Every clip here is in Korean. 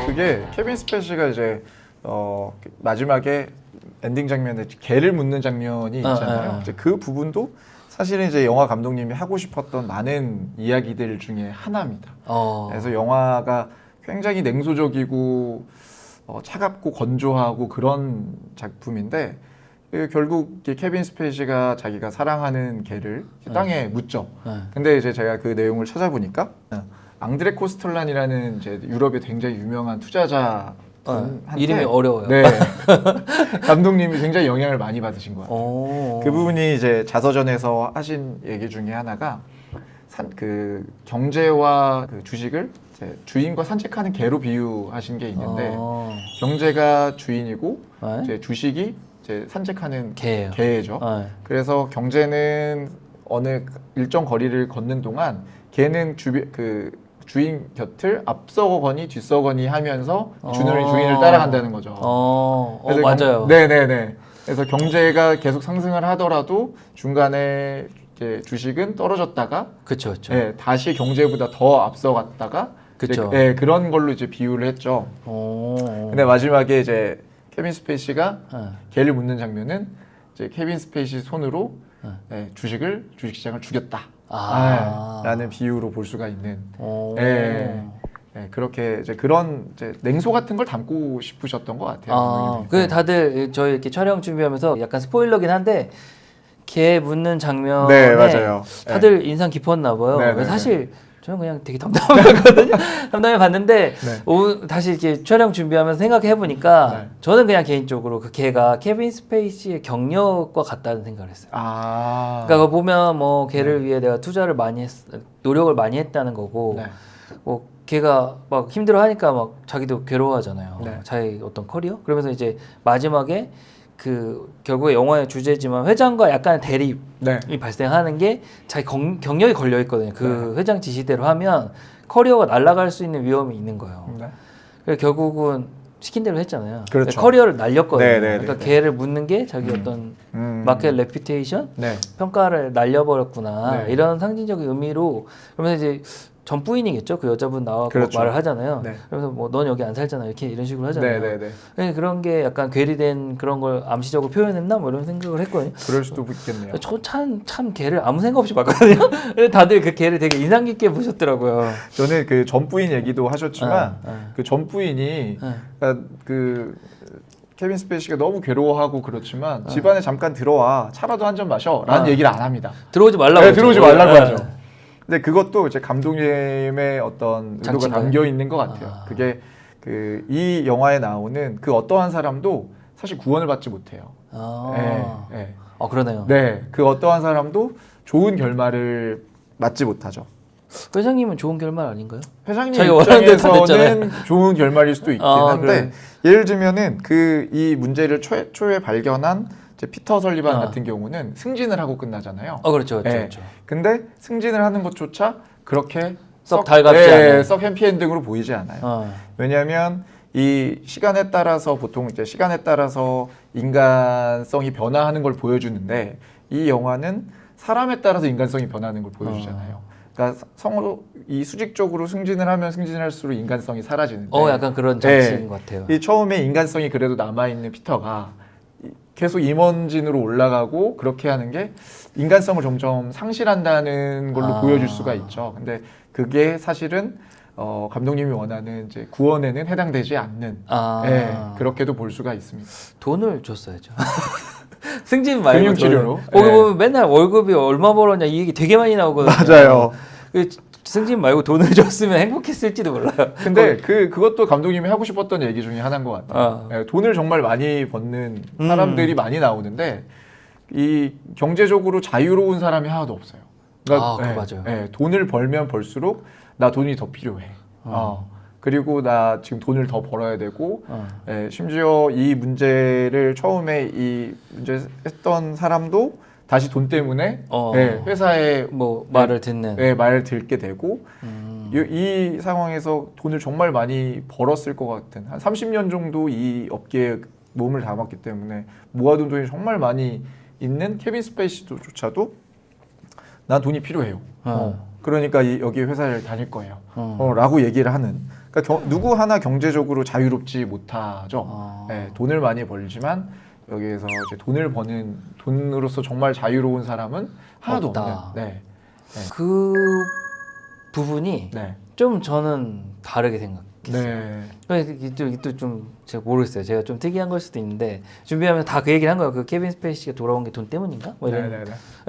그게 케빈 스페이시가 이제 마지막에 엔딩 장면에 개를 묻는 장면이 있잖아요. 이제 그 부분도 사실은 이제 영화 감독님이 하고 싶었던 많은 이야기들 중에 하나입니다. 그래서 영화가 굉장히 냉소적이고 차갑고 건조하고 그런 작품인데 결국 케빈 스페이시가 자기가 사랑하는 개를 땅에 묻죠. 근데 이제 제가 그 내용을 찾아보니까 앙드레 코스텔란이라는 이제 유럽의 굉장히 유명한 투자자 이름이 어려워요. 네. 감독님이 굉장히 영향을 많이 받으신 것 같아요. 그 부분이 이제 자서전에서 하신 얘기 중에 하나가 그 경제와 그 주식을 이제 주인과 산책하는 개로 비유하신 게 있는데 경제가 주인이고 이제 주식이 이제 산책하는 개죠. 그래서 경제는 어느 일정 거리를 걷는 동안 개는 주인 곁을 앞서거니 뒤서거니 하면서 주인을 따라간다는 거죠. 그래서 맞아요. 네네네. 그래서 경제가 계속 상승을 하더라도 중간에 이제 주식은 떨어졌다가, 그렇죠. 네, 다시 경제보다 더 앞서갔다가, 그쵸. 네, 그런 걸로 이제 비유를 했죠. 근데 마지막에 이제 케빈 스페이시가 개를 묻는 장면은 이제 케빈 스페이시 손으로 네, 주식시장을 죽였다. 라는 비유로 볼 수가 있는. 네, 그렇게 이제 그런 이제 냉소 같은 걸 담고 싶으셨던 것 같아요. 그 다들 저희 이렇게 촬영 준비하면서 약간 스포일러긴 한데 개 묻는 장면에 네, 맞아요. 다들 인상 깊었나 봐요. 네, 네, 사실 저는 그냥 되게 담담했거든요. 담담해 봤는데 네. 다시 이렇게 촬영 준비하면서 생각해 보니까 네. 저는 그냥 개인적으로 그 개가 케빈 스페이시의 경력과 같다는 생각을 했어요. 그러니까 보면 뭐 개를 위해 내가 투자를 많이 노력을 많이 했다는 거고 뭐 걔가 막 힘들어하니까 막 자기도 괴로워하잖아요. 자기 어떤 커리어? 그러면서 이제 마지막에 그 결국에 영화의 주제지만 회장과 약간의 대립이 발생하는 게 자기 경력이 걸려 있거든요. 그 회장 지시대로 하면 커리어가 날아갈 수 있는 위험이 있는 거예요. 그래서 결국은 시킨 대로 했잖아요. 그렇죠. 커리어를 날렸거든요. 네. 그러니까 걔를 묻는 게 자기 어떤 마켓 레퓨테이션 평가를 날려버렸구나. 이런 상징적인 의미로 그러면서 이제 전 부인이겠죠. 그 여자분 나와서 말을 하잖아요. 그래서 뭐 넌 여기 안 살잖아. 이런 식으로 하잖아요. 그러니까 그런 게 약간 괴리된 그런 걸 암시적으로 표현했나 뭐 이런 생각을 했거든요. 그럴 수도 있겠네요. 저 참 걔를 아무 생각 없이 봤거든요. 다들 그 걔를 되게 인상 깊게 보셨더라고요. 저는 그 전 부인 얘기도 하셨지만 그 전 부인이 그 케빈 스페이시가 너무 괴로워하고 그렇지만 집안에 잠깐 들어와 차라도 한 잔 마셔라는 얘기를 안 합니다. 들어오지 말라고. 들어오지 말라고 하죠. 근데 그것도 이제 감독님의 어떤 의도가 담겨 있는 것 같아요. 그게 이 영화에 나오는 그 어떠한 사람도 사실 구원을 받지 못해요. 그러네요. 네, 그 어떠한 사람도 좋은 결말을 맞지 못하죠. 회장님은 좋은 결말 아닌가요? 회장님 입장에서는 좋은 결말일 수도 있긴 한데 예를 들면은 이 문제를 최초에 발견한 피터 설리반 같은 경우는 승진을 하고 끝나잖아요. 그렇죠. 근데 승진을 하는 것조차 그렇게 썩 달갑지 않아요. 썩 해피엔딩으로 보이지 않아요. 왜냐하면 이 시간에 따라서 보통 이제 시간에 따라서 인간성이 변화하는 걸 보여주는데 이 영화는 사람에 따라서 인간성이 변하는 걸 보여주잖아요. 그러니까 이 수직적으로 승진을 하면 승진할수록 인간성이 사라지는데. 약간 그런 장치인 것 같아요. 이 처음에 인간성이 그래도 남아 있는 피터가 계속 임원진으로 올라가고 그렇게 하는 게 인간성을 점점 상실한다는 걸로 보여줄 수가 있죠. 근데 그게 사실은 감독님이 원하는 이제 구원에는 해당되지 않는 그렇게도 볼 수가 있습니다. 돈을 줬어야죠. 승진 말고 금융치료로. 거기 보면 맨날 월급이 얼마 벌었냐 이 얘기 되게 많이 나오거든요. 맞아요. 승진 말고 돈을 줬으면 행복했을지도 몰라요. 근데 그것도 감독님이 하고 싶었던 얘기 중에 하나인 것 같아요. 돈을 정말 많이 버는 사람들이 많이 나오는데 이 경제적으로 자유로운 사람이 하나도 없어요. 그러니까 맞아요. 돈을 벌면 벌수록 나 돈이 더 필요해. 그리고 나 지금 돈을 더 벌어야 되고 심지어 이 문제를 처음에 이 문제 했던 사람도 다시 돈 때문에 회사에 말을 듣는 말을 듣게 되고 이 상황에서 돈을 정말 많이 벌었을 것 같은 한 30년 정도 이 업계에 몸을 담았기 때문에 모아둔 돈이 정말 많이 있는 케빈 스페이시조차도 난 돈이 필요해요. 그러니까 여기 회사를 다닐 거예요. 라고 얘기를 하는. 그러니까 누구 하나 경제적으로 자유롭지 못하죠. 네, 돈을 많이 벌지만 여기에서 이제 돈을 버는 돈으로서 정말 자유로운 사람은 하나도 없다. 없는. 네. 네. 그 부분이 네. 좀 저는 다르게 생각했어요. 네. 이것도 좀 제가 모르겠어요. 제가 좀 특이한 걸 수도 있는데 준비하면서 다 그 얘기를 한 거예요. 그 케빈 스페이시가 돌아온 게 돈 때문인가? 뭐 이런.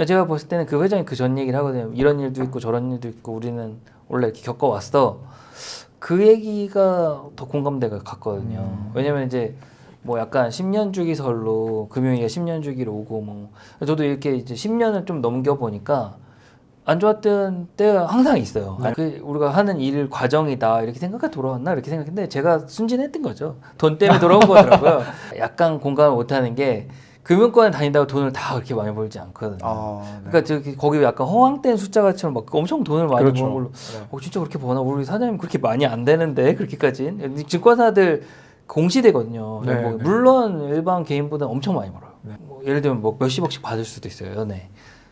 제가 봤을 때는 그 회장이 그 전 얘기를 하거든요. 이런 일도 있고 저런 일도 있고 우리는 원래 이렇게 겪어왔어. 그 얘기가 더 공감대가 갔거든요. 왜냐면 이제 뭐 약간 10년 주기설로 금융위기가 10년 주기로 오고 뭐 저도 이렇게 이제 10년을 좀 넘겨 보니까 안 좋았던 때가 항상 있어요. 네. 그 우리가 하는 일 과정이다 이렇게 생각하고 돌아왔나 이렇게 생각했는데 제가 순진했던 거죠. 돈 때문에 돌아온 거더라고요. 약간 공감을 못하는 게 금융권에 다닌다고 돈을 다 그렇게 많이 벌지 않거든요. 네. 그러니까 저기 거기 약간 허황된 숫자가처럼 막 엄청 돈을 많이 그렇죠. 버는 걸로 네. 진짜 그렇게 버나? 우리 사장님 그렇게 많이 안 되는데 그렇게까지는 증권사들 공시되거든요. 네, 뭐 네. 물론 일반 개인보다 엄청 많이 벌어요. 네. 뭐 예를 들면 뭐 몇십억씩 받을 수도 있어요 연애.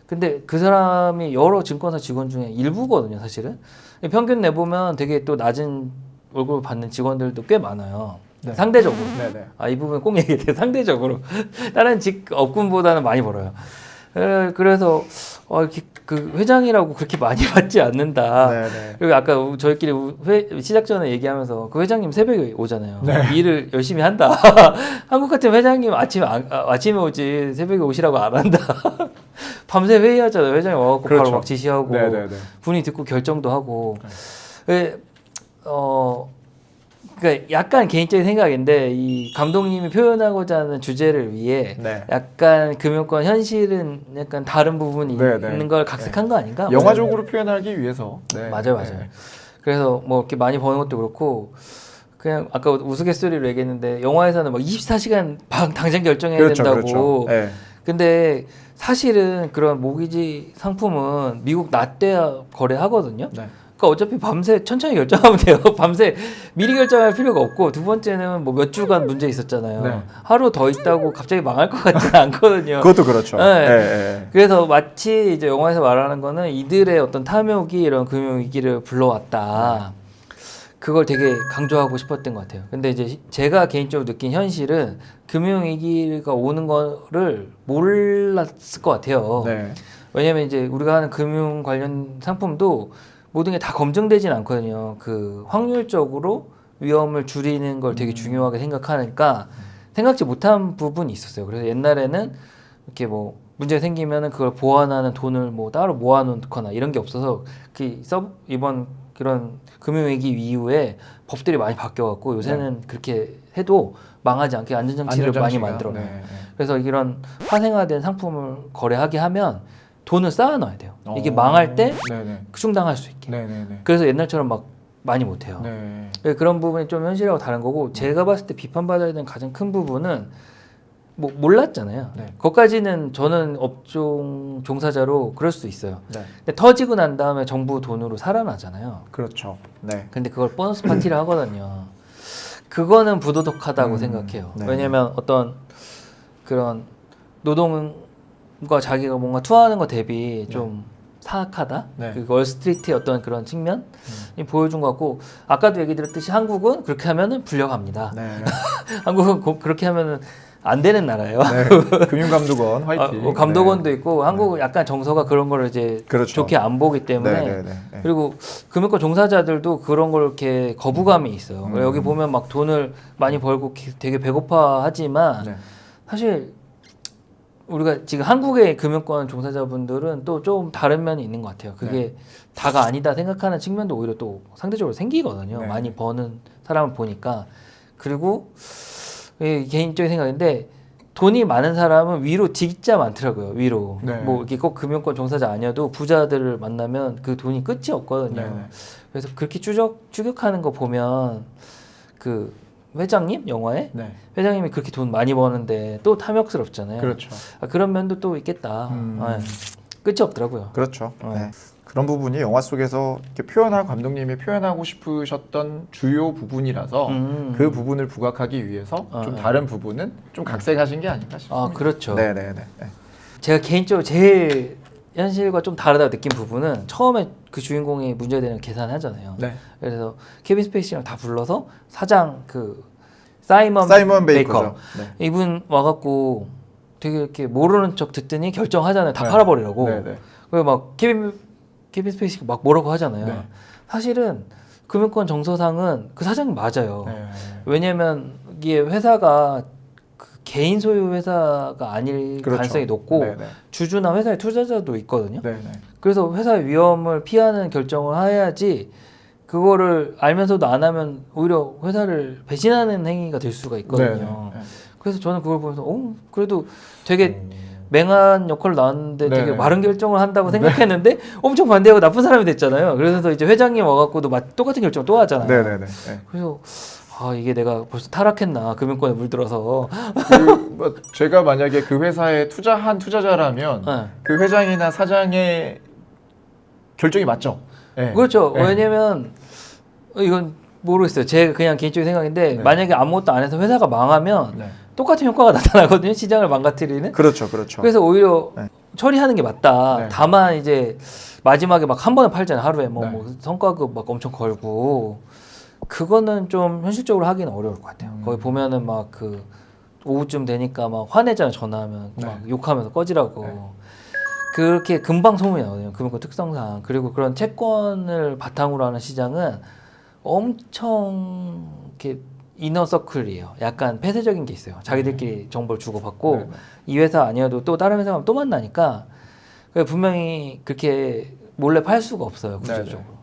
근데 그 사람이 여러 증권사 직원 중에 일부거든요 사실은. 평균 내보면 되게 또 낮은 월급을 받는 직원들도 꽤 많아요. 네. 상대적으로. 네네. 이 부분 꼭 얘기해요. 상대적으로 다른 직업군보다는 많이 벌어요. 그래서 이렇게 그 회장이라고 그렇게 많이 받지 않는다. 네네. 그리고 아까 저희끼리 시작 전에 얘기하면서 그 회장님 새벽에 오잖아요. 네. 일을 열심히 한다. 한국 같은 회장님 아침에 오지 새벽에 오시라고 안 한다. 밤새 회의하잖아요. 회장이 와갖고 그렇죠. 바로 막 지시하고 네네네. 분이 듣고 결정도 하고. 그러니까 약간 개인적인 생각인데 이 감독님이 표현하고자 하는 주제를 위해 네. 약간 금융권 현실은 약간 다른 부분이 네네. 있는 걸 각색한 거 아닌가? 영화적으로 표현하기 위해서. 네. 맞아요. 네. 그래서 뭐 이렇게 많이 버는 것도 그렇고 그냥 아까 우스갯소리로 얘기했는데 영화에서는 막 24시간 당장 결정해야 그렇죠, 된다고. 그렇죠. 네. 근데 사실은 그런 모기지 상품은 미국 낮때 거래하거든요. 네. 그러니까 어차피 밤새 천천히 결정하면 돼요. 밤새 미리 결정할 필요가 없고 두 번째는 뭐 몇 주간 문제 있었잖아요. 네. 하루 더 있다고 갑자기 망할 것 같지는 않거든요. 그것도 그렇죠. 네. 네. 그래서 마치 이제 영화에서 말하는 거는 이들의 어떤 탐욕이 이런 금융위기를 불러왔다. 그걸 되게 강조하고 싶었던 것 같아요. 근데 이제 제가 개인적으로 느낀 현실은 금융위기가 오는 거를 몰랐을 것 같아요. 네. 왜냐면 이제 우리가 하는 금융 관련 상품도 모든 게 다 검증되진 않거든요. 그 확률적으로 위험을 줄이는 걸 되게 중요하게 생각하니까 생각지 못한 부분이 있었어요. 그래서 옛날에는 이렇게 뭐 문제가 생기면은 그걸 보완하는 돈을 뭐 따로 모아놓거나 이런 게 없어서 이번 그런 금융위기 이후에 법들이 많이 바뀌어갖고 요새는 그렇게 해도 망하지 않게 안전장치를 많이 만들어요. 네. 그래서 이런 화생화된 상품을 거래하게 하면 돈을 쌓아놔야 돼요. 이게 망할 때 네네. 충당할 수 있게. 네네네. 그래서 옛날처럼 막 많이 못해요. 네. 그런 부분이 좀 현실하고 다른 거고 제가 봤을 때 비판받아야 되는 가장 큰 부분은 뭐 몰랐잖아요. 네. 거기까지는 저는 업종 종사자로 그럴 수 있어요. 네. 근데 터지고 난 다음에 정부 돈으로 살아나잖아요. 그렇죠. 네. 근데 그걸 보너스 파티를 하거든요. 그거는 부도덕하다고 생각해요. 네. 왜냐면 어떤 그런 노동과 자기가 뭔가 투하하는 거 대비 좀 사악하다. 네. 그 월스트리트의 어떤 그런 측면이 보여준 것 같고 아까도 얘기 드렸듯이 한국은 그렇게 하면은 불려갑니다. 네. 한국은 그렇게 하면은 안 되는 나라예요. 네. 금융감독원 화이팅. 감독원도 있고 한국은 약간 정서가 그런 거를 이제 그렇죠. 좋게 안 보기 때문에 네. 그리고 금융권 종사자들도 그런 걸 이렇게 거부감이 있어요. 여기 보면 막 돈을 많이 벌고 되게 배고파하지만 네. 사실 우리가 지금 한국의 금융권 종사자분들은 또 좀 다른 면이 있는 것 같아요. 그게 다가 아니다 생각하는 측면도 오히려 또 상대적으로 생기거든요. 네. 많이 버는 사람을 보니까. 그리고 개인적인 생각인데 돈이 많은 사람은 위로 진짜 많더라고요. 위로. 네. 뭐 이렇게 꼭 금융권 종사자 아니어도 부자들을 만나면 그 돈이 끝이 없거든요. 네. 그래서 그렇게 추격하는 거 보면 그 회장님 영화에 네. 회장님이 그렇게 돈 많이 버는데 또 탐욕스럽잖아요. 그렇죠. 그런 면도 또 있겠다. 끝이 없더라고요. 그렇죠. 네. 그런 부분이 영화 속에서 이렇게 감독님이 표현하고 싶으셨던 주요 부분이라서 그 부분을 부각하기 위해서 좀 다른 부분은 좀 각색하신 게 아닌가 싶습니다. 그렇죠. 네네네. 제가 개인적으로 제일 현실과 좀 다르다고 느낀 부분은 처음에 그 주인공이 문제되는 계산하잖아요. 네. 그래서 케빈 스페이시랑 다 불러서 사장 그 사이먼 베이커죠. 네. 이분 와갖고 되게 이렇게 모르는 척 듣더니 결정하잖아요. 다 네. 팔아버리라고. 네, 네. 그리고 막 케빈 스페이시가 막 뭐라고 하잖아요. 네. 사실은 금융권 정서상은 그 사장이 맞아요. 네. 왜냐면 이게 회사가 그 개인 소유 회사가 아닐 그렇죠. 가능성이 높고 네, 네. 주주나 회사의 투자자도 있거든요. 네, 네. 그래서 회사의 위험을 피하는 결정을 해야지 그거를 알면서도 안 하면 오히려 회사를 배신하는 행위가 될 수가 있거든요. 네, 네. 그래서 저는 그걸 보면서 그래도 되게 맹한 역할을 나왔는데 네, 되게 네. 바른 결정을 한다고 생각했는데 엄청 반대하고 나쁜 사람이 됐잖아요. 그래서 이제 회장님 와갖고도 똑같은 결정을 또 하잖아요. 네, 네, 네. 그래서 이게 내가 벌써 타락했나 금융권에 물들어서. 뭐 제가 만약에 그 회사에 투자한 투자자라면 네. 그 회장이나 사장의 결정이 맞죠. 네. 그렇죠. 네. 왜냐면 이건 모르겠어요. 제 그냥 개인적인 생각인데 네. 만약에 아무것도 안 해서 회사가 망하면 네. 똑같은 효과가 나타나거든요. 시장을 망가뜨리는. 그렇죠, 그렇죠. 그래서 오히려 네. 처리하는 게 맞다. 네. 다만 이제 마지막에 막 한 번에 팔잖아요. 하루에 뭐, 네. 뭐 성과급 막 엄청 걸고 그거는 좀 현실적으로 하기는 어려울 것 같아요. 거기 보면은 막 그 오후쯤 되니까 막 화내잖아요. 전화하면 네. 막 욕하면서 꺼지라고. 네. 그렇게 금방 소문이 나거든요. 금융권 특성상. 그리고 그런 채권을 바탕으로 하는 시장은 엄청 이렇게 이너서클이에요. 약간 폐쇄적인 게 있어요. 자기들끼리 정보를 주고받고 네, 네. 이 회사 아니어도 또 다른 회사 가면 또 만나니까 분명히 그렇게 몰래 팔 수가 없어요. 구조적으로.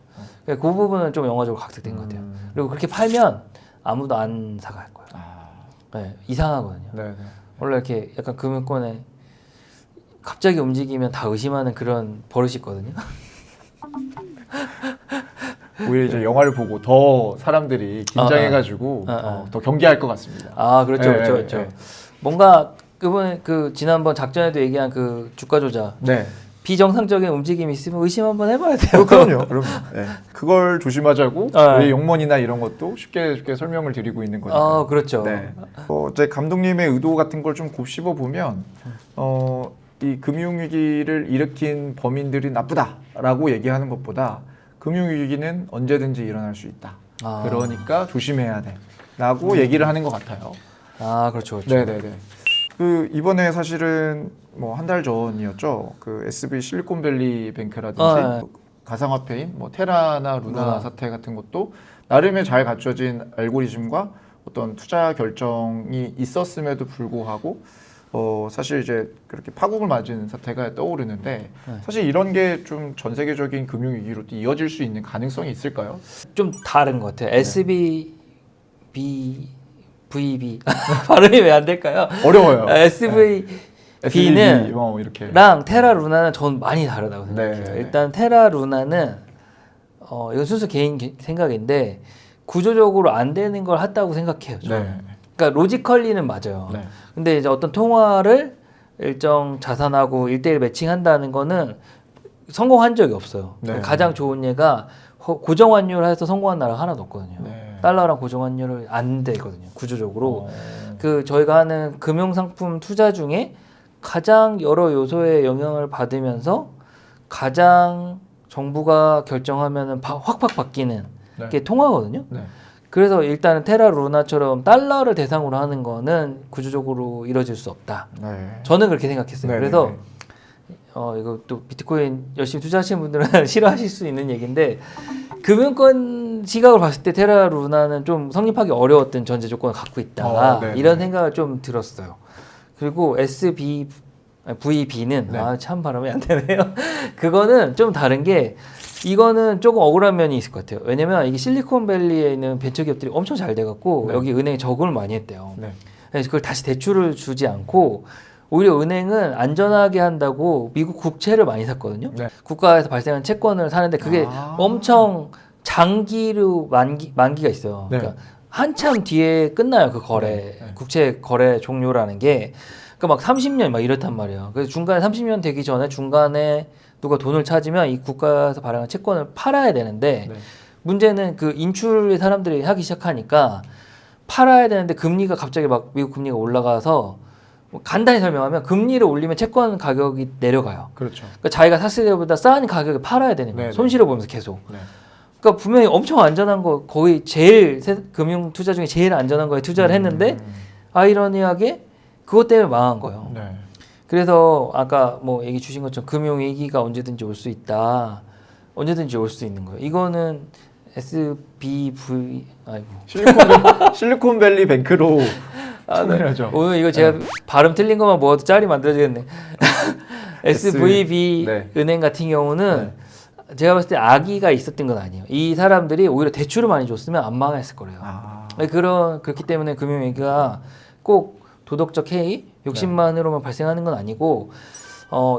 그 부분은 좀 영화적으로 각색된 것 같아요. 그리고 그렇게 팔면 아무도 안 사갈 거예요. 네, 이상하거든요. 네, 네. 원래 이렇게 약간 금융권에 갑자기 움직이면 다 의심하는 그런 버릇이 있거든요. 오히려 이제 영화를 보고 더 사람들이 긴장해가지고 더 경계할 것 같습니다. 그렇죠, 네, 그렇죠, 네, 그렇죠. 네. 뭔가 이번에 그 지난번 작전에도 얘기한 그 주가 조작 네. 비정상적인 움직임이 있으면 의심 한번 해봐야 돼요. 그럼요. 네. 그걸 조심하자고 네. 우리 용문이나 이런 것도 쉽게 설명을 드리고 있는 거니까. 그렇죠. 네. 이제 감독님의 의도 같은 걸 좀 곱씹어 보면 이 금융위기를 일으킨 범인들이 나쁘다라고 얘기하는 것보다 금융위기는 언제든지 일어날 수 있다. 그러니까 조심해야 돼.라고 얘기를 하는 것 같아요. 그렇죠, 그렇죠. 네네네. 그 이번에 사실은 뭐 한 달 전이었죠. 그 SB 실리콘밸리 뱅크라든지 네. 가상화폐인 뭐 테라나 루나 사태 같은 것도 나름의 잘 갖춰진 알고리즘과 어떤 투자 결정이 있었음에도 불구하고 사실 이제 그렇게 파국을 맞은 사태가 떠오르는데 사실 이런 게 좀 전 세계적인 금융 위기로 또 이어질 수 있는 가능성이 있을까요? 좀 다른 것 같아요. SBB VB 발음이 왜 안 될까요? 어려워요. SVB는 이렇게. 랑 테라 루나는 전 많이 다르다고 생각해요. 네. 일단 테라 루나는 이건 순수 개인 생각인데 구조적으로 안 되는 걸 했다고 생각해요. 저는. 네. 그러니까 로지컬리는 맞아요. 네. 근데 이제 어떤 통화를 일정 자산하고 1대1 매칭한다는 거는 성공한 적이 없어요. 네. 가장 좋은 예가 고정환율 해서 성공한 나라가 하나도 없거든요. 네. 달러랑 고정환율을 안 되거든요. 구조적으로. 그 저희가 하는 금융상품 투자 중에 가장 여러 요소의 영향을 받으면서 가장 정부가 결정하면은 확 바뀌는 네. 게 통화거든요. 네. 그래서 일단은 테라 루나처럼 달러를 대상으로 하는 거는 구조적으로 이루어질 수 없다. 네. 저는 그렇게 생각했어요. 네, 그래서 네, 이거 또 비트코인 열심히 투자하시는 분들은 싫어하실 수 있는 얘기인데 금융권 시각을 봤을 때 테라 루나는 좀 성립하기 어려웠던 전제 조건을 갖고 있다. 네, 이런 네. 생각을 좀 들었어요. 그리고 VB는 네. 참 발음이 안 되네요. 그거는 좀 다른 게 이거는 조금 억울한 면이 있을 것 같아요. 왜냐면 이게 실리콘밸리에 있는 벤처기업들이 엄청 잘 돼갖고 네. 여기 은행에 적응을 많이 했대요. 네. 그래서 그걸 다시 대출을 주지 않고 오히려 은행은 안전하게 한다고 미국 국채를 많이 샀거든요. 네. 국가에서 발생한 채권을 사는데 그게 엄청 장기로 만기가 있어요. 네. 그러니까 한참 뒤에 끝나요. 그 거래 네. 네. 국채 거래 종료라는 게. 그러니까 막 30년 막 이렇단 말이에요. 그래서 중간에 30년 되기 전에 중간에 누가 돈을 찾으면 이 국가에서 발행한 채권을 팔아야 되는데 네. 문제는 그 인출을 사람들이 하기 시작하니까 팔아야 되는데 금리가 갑자기 막 미국 금리가 올라가서 간단히 설명하면 금리를 올리면 채권 가격이 내려가요. 그렇죠. 그러니까 자기가 샀을 때보다 싼 가격에 팔아야 되는 거예요. 네네. 손실을 보면서 계속. 네. 그러니까 분명히 엄청 안전한 거 거의 제일 금융 투자 중에 제일 안전한 거에 투자를 했는데 아이러니하게 그것 때문에 망한 거예요. 네. 그래서 아까 뭐 얘기 주신 것처럼 금융 위기가 언제든지 올 수 있다. 언제든지 올 수 있는 거예요. 이거는 SBV 아이고 실리콘밸리 뱅크로 통일하죠. 오늘 이거 제가 발음 틀린 것만 모아도 짤이 만들어지겠네. SVB 네. 은행 같은 경우는 제가 봤을 때 악의가 있었던 건 아니에요. 이 사람들이 오히려 대출을 많이 줬으면 안 망했을 거예요. 그렇기 때문에 금융위기가 꼭 도덕적 해이, 욕심만으로만 발생하는 건 아니고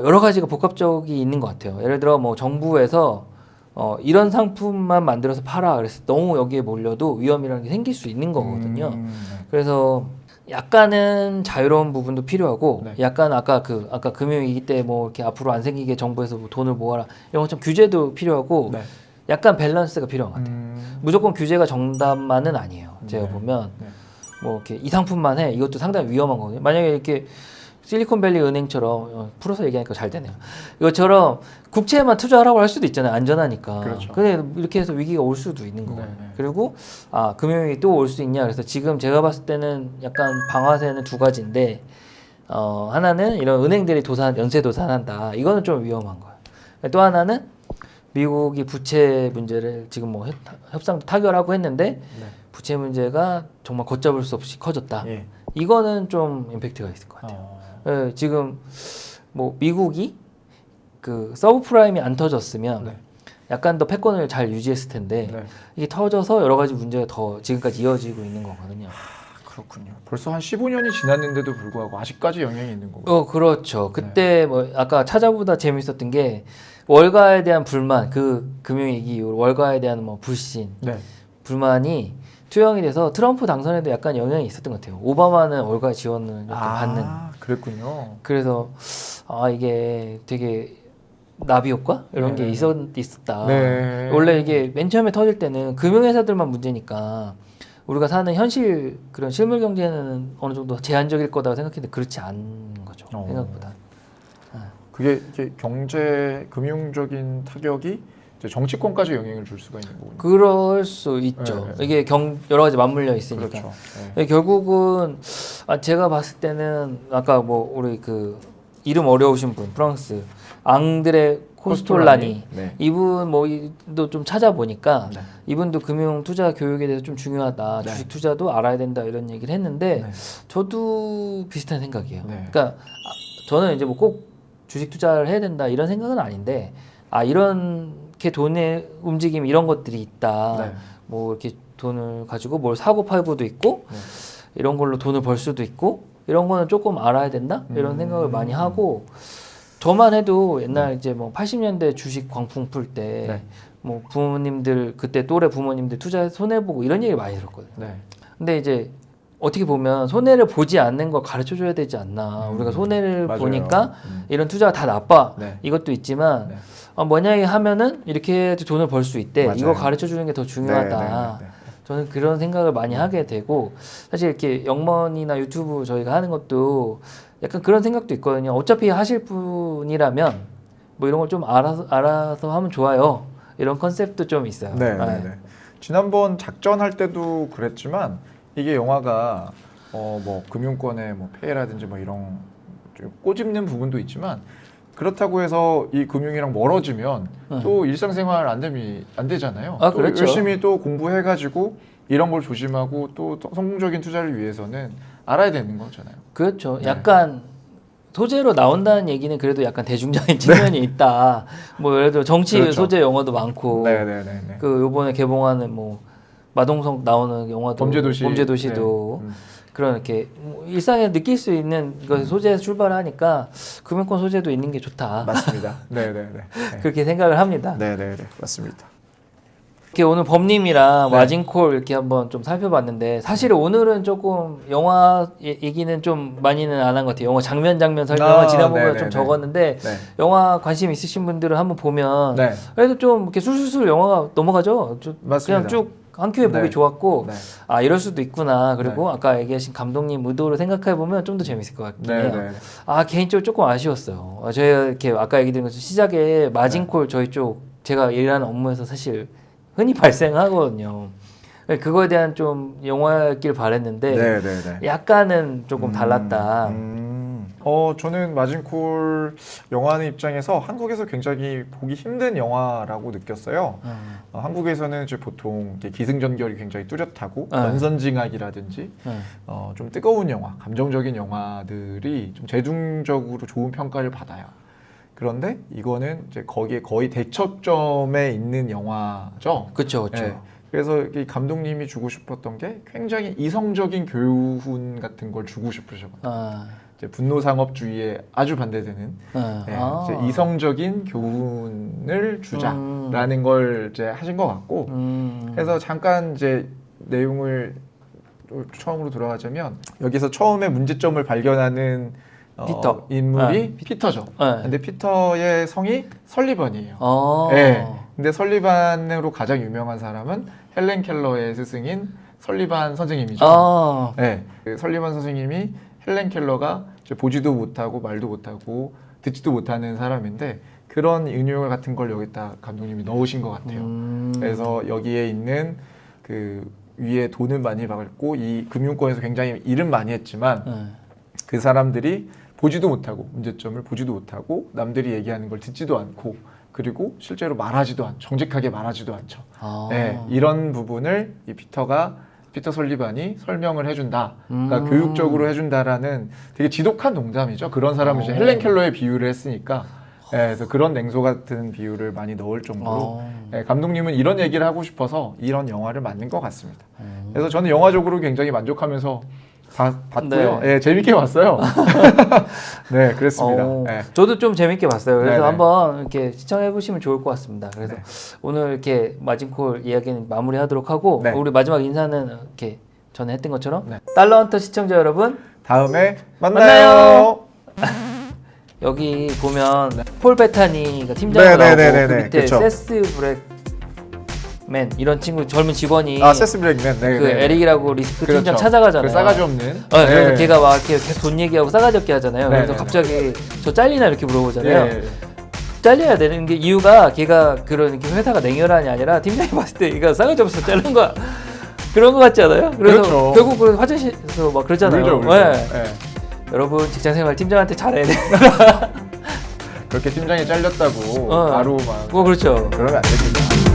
여러 가지가 복합적이 있는 것 같아요. 예를 들어 뭐 정부에서 이런 상품만 만들어서 팔아. 그래서 너무 여기에 몰려도 위험이라는 게 생길 수 있는 거거든요. 그래서 약간은 자유로운 부분도 필요하고, 네. 약간 아까 금융위기 때 뭐 이렇게 앞으로 안 생기게 정부에서 뭐 돈을 모아라 이런 것처럼 규제도 필요하고, 네. 약간 밸런스가 필요한 것 같아요. 무조건 규제가 정답만은 아니에요. 제가 네. 보면 네. 뭐 이렇게 이 상품만 해 이것도 상당히 위험한 거거든요. 만약에 이렇게 실리콘밸리 은행처럼 풀어서 얘기하니까 잘 되네요. 이것처럼 국채에만 투자하라고 할 수도 있잖아요. 안전하니까. 그렇죠. 근데 이렇게 해서 위기가 올 수도 있는 거예요. 네. 그리고 금융위기 또 올 수 있냐. 그래서 지금 제가 봤을 때는 약간 방아쇠는 두 가지인데 하나는 이런 은행들이 연쇄 도산한다. 이거는 좀 위험한 거예요. 또 하나는 미국이 부채 문제를 지금 뭐 협상도 타결하고 했는데 네. 부채 문제가 정말 걷잡을 수 없이 커졌다. 예. 이거는 좀 임팩트가 있을 것 같아요. 예, 지금 뭐 미국이 그 서브프라임이 안 터졌으면 네. 약간 더 패권을 잘 유지했을 텐데 네. 이게 터져서 여러 가지 문제가 더 지금까지 이어지고 있는 거거든요. 그렇군요. 벌써 한 15년이 지났는데도 불구하고 아직까지 영향이 있는 거고. 그렇죠. 그때 뭐 아까 찾아보다 재밌었던 게 월가에 대한 불만, 그 금융위기 이후 월가에 대한 뭐 불신, 네. 불만이 투영이 돼서 트럼프 당선에도 약간 영향이 있었던 것 같아요. 오바마는 월가 지원을 이렇게 받는. 그랬군요. 그래서 이게 되게 나비 효과 이런 게 있었다. 네. 원래 이게 맨 처음에 터질 때는 금융회사들만 문제니까 우리가 사는 현실 그런 실물 경제는 어느 정도 제한적일 거다고 생각했는데 그렇지 않은 거죠. 생각보다. 그게 이제 경제 금융적인 타격이 이제 정치권까지 영향을 줄 수가 있는 거군요. 그럴 수 있죠. 네. 이게 여러 가지 맞물려 있으니까. 그렇죠. 결국은 제가 봤을 때는 아까 뭐 우리 그 이름 어려우신 분 프랑스 앙드레 코스톨라니 네. 이분 뭐도 좀 찾아보니까 네. 이분도 금융 투자 교육에 대해서 좀 중요하다. 네. 주식 투자도 알아야 된다 이런 얘기를 했는데 네. 저도 비슷한 생각이에요. 네. 그러니까 저는 이제 뭐 꼭 주식 투자를 해야 된다 이런 생각은 아닌데 이렇게 돈의 움직임 이런 것들이 있다. 네. 뭐 이렇게 돈을 가지고 뭘 사고 팔고도 있고 네. 이런 걸로 돈을 벌 수도 있고 이런 거는 조금 알아야 된다 이런 생각을 많이 하고 저만 해도 옛날 이제 뭐 80년대 주식 광풍 풀 때 뭐 부모님들 그때 또래 부모님들 투자 손해 보고 이런 얘기 많이 들었거든요. 네. 근데 이제 어떻게 보면 손해를 보지 않는 걸 가르쳐 줘야 되지 않나. 우리가 손해를 맞아요. 보니까 이런 투자가 다 나빠. 네. 이것도 있지만 네. 만약에 하면은 이렇게 해도 돈을 벌 수 있대. 맞아요. 이거 가르쳐 주는 게 더 중요하다. 네. 저는 그런 생각을 많이 하게 되고 사실 이렇게 영먼이나 유튜브 저희가 하는 것도 약간 그런 생각도 있거든요. 어차피 하실 분이라면 뭐 이런 걸 좀 알아서 하면 좋아요. 이런 컨셉도 좀 있어요. 네. 지난번 작전할 때도 그랬지만 이게 영화가 뭐 금융권의 뭐 폐해라든지 뭐 이런 좀 꼬집는 부분도 있지만 그렇다고 해서 이 금융이랑 멀어지면 또 일상생활 안 되잖아요. 또 그렇죠. 열심히 또 공부해가지고 이런 걸 조심하고 또 성공적인 투자를 위해서는 알아야 되는 거잖아요. 그렇죠. 네. 약간 소재로 나온다는 얘기는 그래도 약간 대중적인 측면이 있다. 뭐 예를 들어 정치 그렇죠. 소재 영화도 많고. 네. 그 요번에 개봉하는 뭐 마동석 나오는 영화도 범죄도시도 그런 이렇게 일상에 느낄 수 있는 것 소재에서 출발하니까 금융권 소재도 있는 게 좋다. 맞습니다. 네. 그렇게 생각을 합니다. 네, 맞습니다. 이렇게 오늘 범님이랑 네. 마진콜 이렇게 한번 좀 살펴봤는데 사실 오늘은 조금 영화 얘기는 좀 많이는 안 한 것 같아요. 영화 장면 설명은 지난번보다 좀 적었는데 영화 관심 있으신 분들은 한번 보면 그래도 좀 이렇게 술술술 영화가 넘어가죠. 맞습니다. 그냥 쭉 한 큐에 네. 보기 좋았고 네. 아 이럴 수도 있구나. 그리고 네. 아까 얘기하신 감독님 의도를 생각해 보면 좀 더 재밌을 것 같긴 네, 해요. 네. 아 개인적으로 조금 아쉬웠어요. 저희가 이렇게 아까 얘기 드린 것처럼 시작에 마진콜 저희 쪽 제가 일하는 업무에서 사실 흔히 발생하거든요. 그거에 대한 좀 영화였길 바랬는데 네, 네, 네. 약간은 조금 달랐다. 저는 마진콜 영화하는 입장에서 한국에서 굉장히 보기 힘든 영화라고 느꼈어요. 한국에서는 이제 보통 이렇게 기승전결이 굉장히 뚜렷하고 권선징악이라든지 좀 뜨거운 영화, 감정적인 영화들이 좀 대중적으로 좋은 평가를 받아요. 그런데 이거는 이제 거기에 거의 대척점에 있는 영화죠. 그렇죠, 그렇죠. 네. 그래서 이 감독님이 주고 싶었던 게 굉장히 이성적인 교훈 같은 걸 주고 싶으셨거든요. 이제 분노상업주의에 아주 반대되는 이제 이성적인 교훈을 주자라는 걸 이제 하신 것 같고, 그래서 잠깐 이제 내용을 처음으로 돌아가자면 여기서 처음에 문제점을 발견하는 피터. 인물이 피터죠. 근데 피터의 성이 설리번이에요. 네. 근데 설리반으로 가장 유명한 사람은 헬렌 켈러의 스승인 설리반 선생님이죠. 네. 그 설리반 선생님이 헬렌 켈러가 보지도 못하고 말도 못하고 듣지도 못하는 사람인데 그런 은유물 같은 걸 여기다 감독님이 넣으신 것 같아요. 그래서 여기에 있는 그 위에 돈을 많이 받고 이 금융권에서 굉장히 일은 많이 했지만 그 사람들이 보지도 못하고 문제점을 보지도 못하고 남들이 얘기하는 걸 듣지도 않고 그리고 실제로 말하지도 않죠. 정직하게 말하지도 않죠. 네, 이런 부분을 이 피터 설리반이 설명을 해준다. 그러니까 교육적으로 해준다라는 되게 지독한 농담이죠. 그런 사람을 이제 헬렌 켈러의 비유를 했으니까. 네, 그래서 그런 냉소 같은 비유를 많이 넣을 정도로 네, 감독님은 이런 얘기를 하고 싶어서 이런 영화를 만든 것 같습니다. 그래서 저는 영화적으로 굉장히 만족하면서 봤고요. 네. 네, 재밌게 봤어요. 네, 그랬습니다. 네. 저도 좀 재밌게 봤어요. 그래서 네네. 한번 이렇게 시청해 보시면 좋을 것 같습니다. 그래서 네. 오늘 이렇게 마진콜 이야기는 마무리하도록 하고 네. 우리 마지막 인사는 이렇게 전에 했던 것처럼 네. 달러헌터 시청자 여러분 다음에 만나요. 여기 보면 폴 베타니가 팀장으로 나오고 그 밑에 그쵸. 세스 브렉맨 이런 친구 젊은 직원이 세스 브렉맨. 네, 그 네. 에릭이라고 리스크 그렇죠. 팀장 찾아가잖아요. 그 싸가지 없는. 그래서 네. 걔가 막 이렇게 계속 돈 얘기하고 싸가지 없게 하잖아요. 네, 그래서 네, 갑자기 저 잘리나 이렇게 물어보잖아요. 네. 잘려야 되는 게 이유가 걔가 그런 이렇게 회사가 냉혈한이 아니라 팀장이 봤을 때 얘가 싸가지 없어서 자른 거야. 그런 거 같지 않아요? 그래서 그렇죠. 결국 그 화장실에서 막 그러잖아요. 울죠. 네. 네. 여러분 직장생활 팀장한테 잘해야 돼. 그렇게 팀장이 잘렸다고 바로 막 그렇죠. 그러면 안 됩니다.